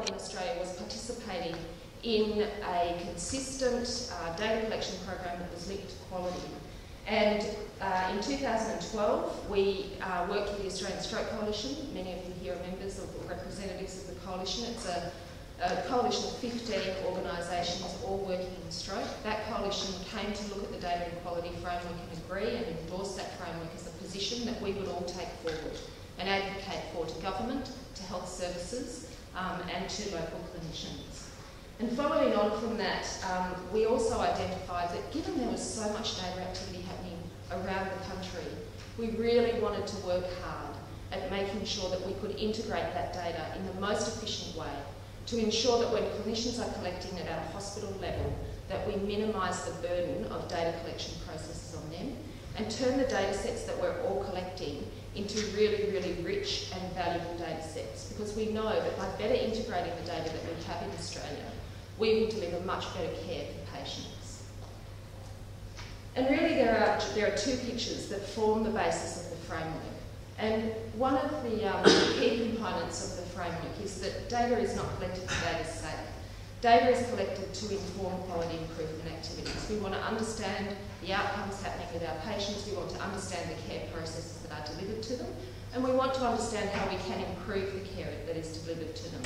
nobody in Australia was participating in a consistent data collection program that was linked to quality. And in 2012, we worked with the Australian Stroke Coalition. Many of you here are members or representatives of the coalition. It's a coalition of 15 organisations all working in stroke. That coalition came to look at the data and quality framework and agree and endorse that framework as a position that we would all take forward and advocate for to government, to health services and to local clinicians. And following on from that, we also identified that given there was so much data activity happening around the country, we really wanted to work hard at making sure that we could integrate that data in the most efficient way to ensure that when clinicians are collecting it at a hospital level, that we minimise the burden of data collection processes on them and turn the data sets that we're all collecting into really, really rich and valuable data sets, because we know that by better integrating the data that we have in Australia, we will deliver much better care for patients. And really there are two pictures that form the basis of the framework. And one of the key components of the framework is that data is not collected for data's sake. Data is collected to inform quality improvement activities. We want to understand the outcomes happening with our patients, we want to understand the care processes that are delivered to them, and we want to understand how we can improve the care that is delivered to them.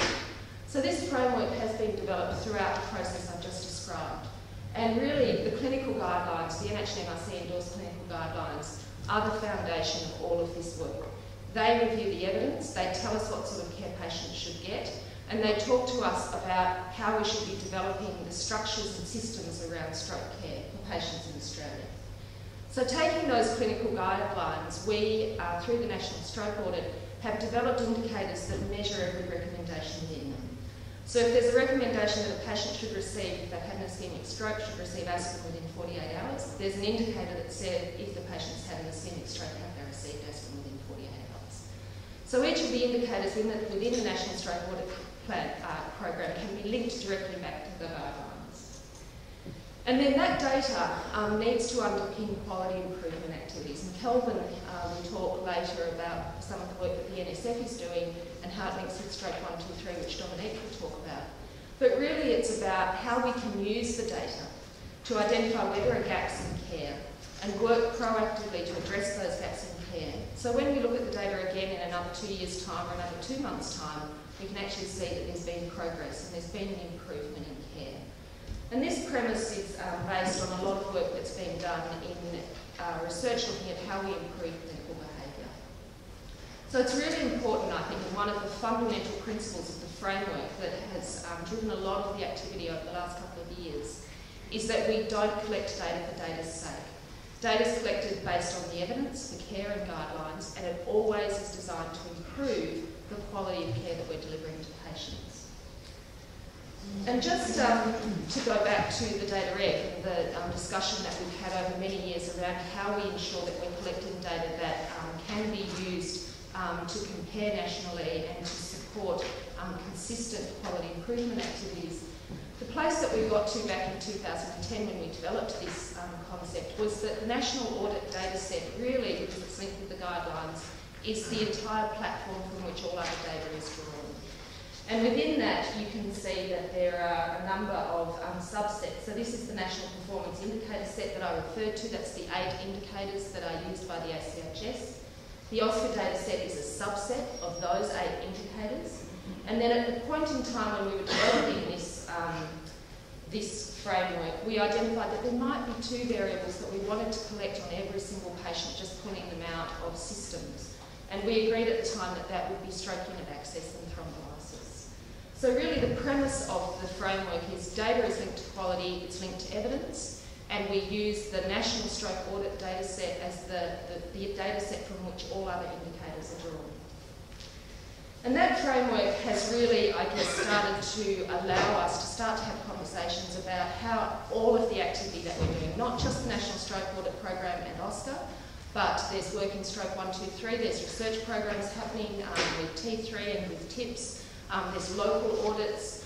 So this framework has been developed throughout the process I've just described. And really, the clinical guidelines, the NHMRC endorsed clinical guidelines, are the foundation of all of this work. They review the evidence, they tell us what sort of care patients should get, and they talk to us about how we should be developing the structures and systems around stroke care for patients in Australia. So taking those clinical guidelines, we, through the National Stroke Audit, have developed indicators that measure every recommendation within them. So if there's a recommendation that a patient should receive, if they've had an ischemic stroke, should receive aspirin within 48 hours, there's an indicator that says if the patient's had an ischemic stroke, have they received aspirin within 48 hours. So each of the indicators within the National Stroke Audit program can be linked directly back to the guidelines. And then that data needs to underpin quality improvement activities. And Kelvin will talk later about some of the work that the NSF is doing and how it links with Stroke 123, which Dominique will talk about. But really it's about how we can use the data to identify where there are gaps in care and work proactively to address those gaps in care. So when we look at the data again in another 2 years' time or another 2 months' time, we can actually see that there's been progress and there's been an improvement in care. And this premise is based on a lot of work that's been done in research looking at how we improve clinical behaviour. So it's really important, I think, and one of the fundamental principles of the framework that has driven a lot of the activity over the last couple of years is that we don't collect data for data's sake. Data is collected based on the evidence, the care and guidelines, and it always is designed to improve the quality of care that we're delivering to patients. And just to go back to the data reg and the discussion that we've had over many years around how we ensure that we're collecting data that can be used to compare nationally and to support consistent quality improvement activities. The place that we got to back in 2010 when we developed this concept was that the National Audit data set really, because it's linked with the guidelines, is the entire platform from which all other data is drawn. And within that, you can see that there are a number of subsets. So this is the National Performance Indicator set that I referred to. That's the 8 indicators that are used by the ACHS. The OSCA data set is a subset of those 8 indicators. And then at the point in time when we were developing this framework, we identified that there might be 2 variables that we wanted to collect on every single patient, just pulling them out of systems. And we agreed at the time that that would be stroke unit access and thrombolysis. So really the premise of the framework is data is linked to quality, it's linked to evidence, and we use the National Stroke Audit data set as the data set from which all other indicators are drawn. And that framework has really, I guess, started to allow us to start to have conversations about how all of the activity that we're doing, not just the National Stroke Audit Program and OSCA, but there's work in Stroke 123, there's research programs happening with T3 and with TIPS, there's local audits,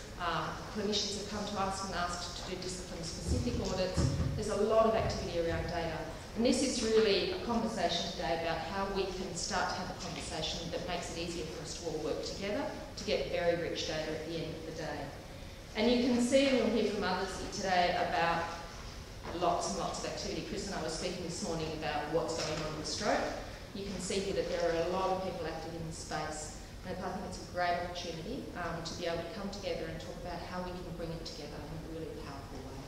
clinicians have come to us and asked to do discipline-specific audits. There's a lot of activity around data. And this is really a conversation today about how we can start to have a conversation that makes it easier for us to all work together to get very rich data at the end of the day. And you can see, and you'll hear from others today about lots and lots of activity. Chris and I were speaking this morning about what's going on with stroke. You can see here that there are a lot of people active in this space. And I think it's a great opportunity to be able to come together and talk about how we can bring it together in a really powerful way.